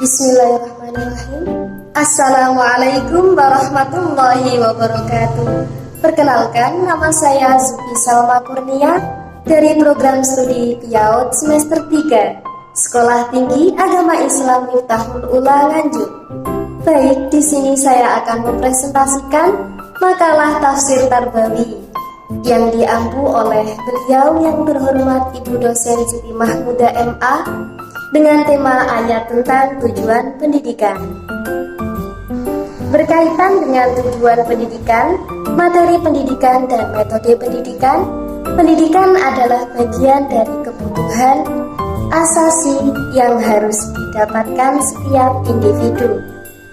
Bismillahirrahmanirrahim. Assalamualaikum warahmatullahi wabarakatuh. Perkenalkan, nama saya Zuki Salma Kurnia dari program studi PIAUD semester 3 Sekolah Tinggi Agama Islam Miftahul Ula Nganjuk. Baik, di sini saya akan mempresentasikan makalah tafsir Tarbawi yang diampu oleh beliau yang terhormat Ibu dosen Siti Mahmuda MA dengan tema ayat tentang tujuan pendidikan. Berkaitan dengan tujuan pendidikan, materi pendidikan dan metode pendidikan, pendidikan adalah bagian dari kebutuhan asasi yang harus didapatkan setiap individu.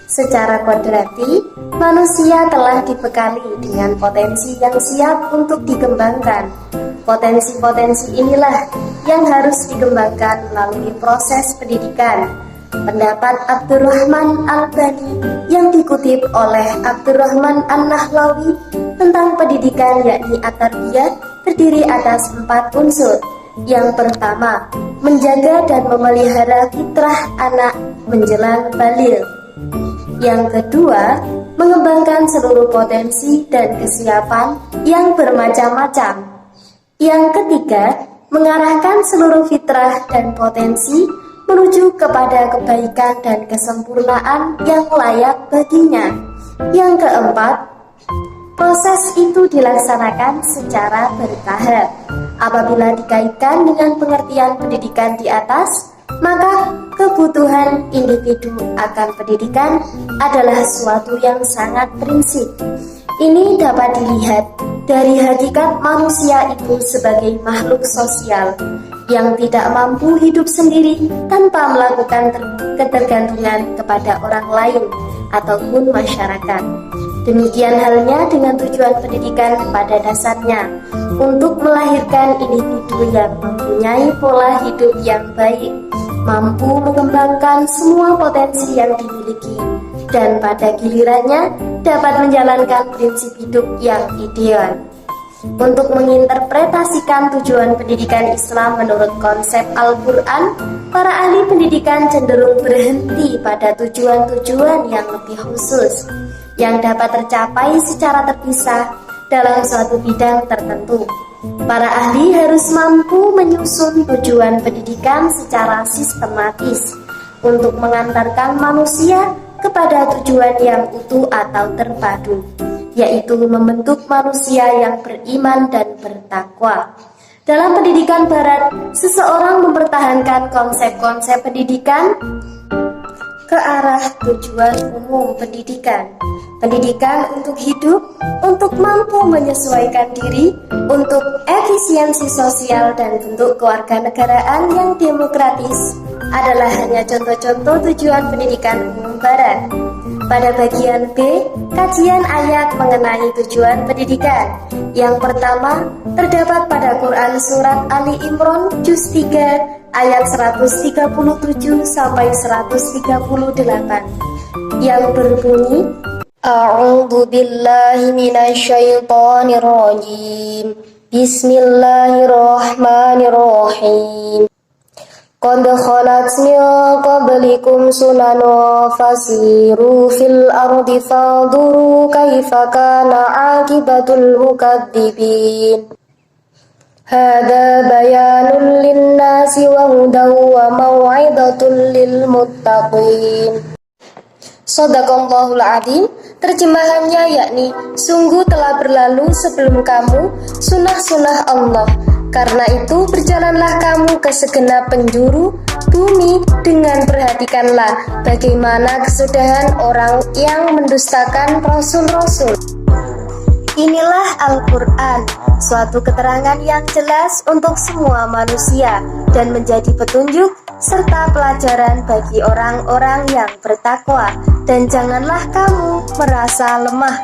Secara kodrati, manusia telah dibekali dengan potensi yang siap untuk dikembangkan. Potensi-potensi inilah yang harus dikembangkan melalui proses pendidikan. Pendapat Abdurrahman Al-Bani yang dikutip oleh Abdurrahman An-Nahlawi tentang pendidikan yakni at-tarbiyah terdiri atas 4 unsur. Yang pertama, menjaga dan memelihara fitrah anak menjelang baligh. Yang kedua, mengembangkan seluruh potensi dan kesiapan yang bermacam-macam. Yang ketiga, mengarahkan seluruh fitrah dan potensi menuju kepada kebaikan dan kesempurnaan yang layak baginya. Yang keempat, proses itu dilaksanakan secara bertahap. Apabila dikaitkan dengan pengertian pendidikan di atas, maka kebutuhan individu akan pendidikan adalah suatu yang sangat prinsip. Ini dapat dilihat dari hakikat manusia itu sebagai makhluk sosial yang tidak mampu hidup sendiri tanpa melakukan ketergantungan kepada orang lain ataupun masyarakat. Demikian halnya dengan tujuan pendidikan pada dasarnya untuk melahirkan individu yang mempunyai pola hidup yang baik, mampu mengembangkan semua potensi yang dimiliki, dan pada gilirannya dapat menjalankan prinsip hidup yang ideal. Untuk menginterpretasikan tujuan pendidikan Islam menurut konsep Al-Quran, para ahli pendidikan cenderung berhenti pada tujuan-tujuan yang lebih khusus, yang dapat tercapai secara terpisah dalam suatu bidang tertentu. Para ahli harus mampu menyusun tujuan pendidikan secara sistematis untuk mengantarkan manusia kepada tujuan yang utuh atau terpadu, yaitu membentuk manusia yang beriman dan bertakwa. Dalam pendidikan barat, seseorang mempertahankan konsep-konsep pendidikan ke arah tujuan umum pendidikan. Pendidikan untuk hidup, untuk mampu menyesuaikan diri, untuk efisiensi sosial dan bentuk kewarganegaraan yang demokratis adalah hanya contoh-contoh tujuan pendidikan umum barat. Pada bagian B, kajian ayat mengenai tujuan pendidikan. Yang pertama, terdapat pada Quran Surat Ali Imran Juz 3 ayat 137 sampai 138 yang berbunyi, A'udzu billahi minasyaitonir rajim. Bismillahirrahmanirrahim. Qad khalat min qablikum sunanu fasiru fil ardi fanduru kaifa kana aqibatul mukadzibin. Hada bayanun linnasi wa hudaw wa mau'izatul lil muttaqin. Shadaqallahul adzim. Terjemahannya yakni, sungguh telah berlalu sebelum kamu sunnah-sunnah Allah. Karena itu berjalanlah kamu ke segenap penjuru bumi dengan perhatikanlah bagaimana kesudahan orang yang mendustakan rasul-rasul. Inilah Al-Quran, suatu keterangan yang jelas untuk semua manusia dan menjadi petunjuk serta pelajaran bagi orang-orang yang bertakwa. Dan janganlah kamu merasa lemah,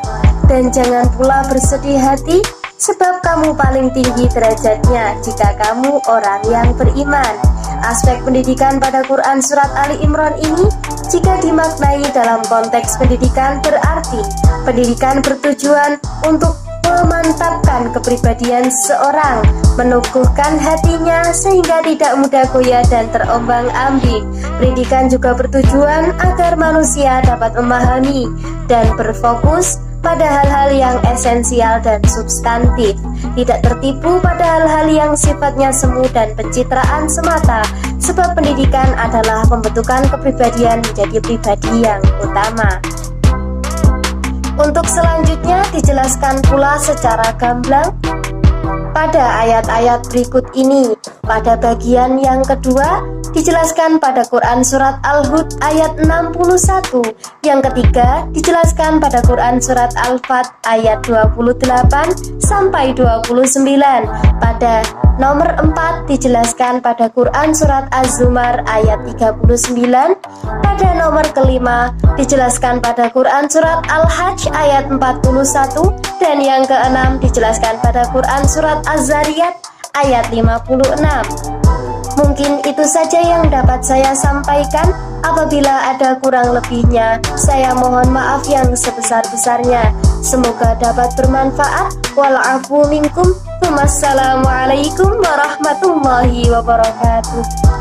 dan jangan pula bersedih hati, sebab kamu paling tinggi derajatnya jika kamu orang yang beriman. Aspek pendidikan pada Quran Surat Ali Imran ini, jika dimaknai dalam konteks pendidikan, berarti pendidikan bertujuan untuk memantapkan kepribadian seseorang, meneguhkan hatinya sehingga tidak mudah goyah dan terombang-ambing. Pendidikan juga bertujuan agar manusia dapat memahami dan berfokus pada hal-hal yang esensial dan substantif, tidak tertipu pada hal-hal yang sifatnya semu dan pencitraan semata, sebab pendidikan adalah pembentukan kepribadian menjadi pribadi yang utama. Untuk selanjutnya dijelaskan pula secara gamblang pada ayat-ayat berikut ini. Pada bagian yang kedua dijelaskan pada Quran Surat Al-Hud ayat 61. Yang ketiga dijelaskan pada Quran Surat Al-Fat ayat 28 sampai 29. Pada nomor 4 dijelaskan pada Quran Surat Az-Zumar ayat 39. Pada nomor kelima dijelaskan pada Quran Surat Al-Hajj ayat 41. Dan yang keenam dijelaskan pada Quran Surat Az-Zariyat ayat 56. Mungkin itu saja yang dapat saya sampaikan. Apabila ada kurang lebihnya, saya mohon maaf yang sebesar-besarnya. Semoga dapat bermanfaat. Wa'alaikum minkum. Wassalamualaikum warahmatullahi wabarakatuh.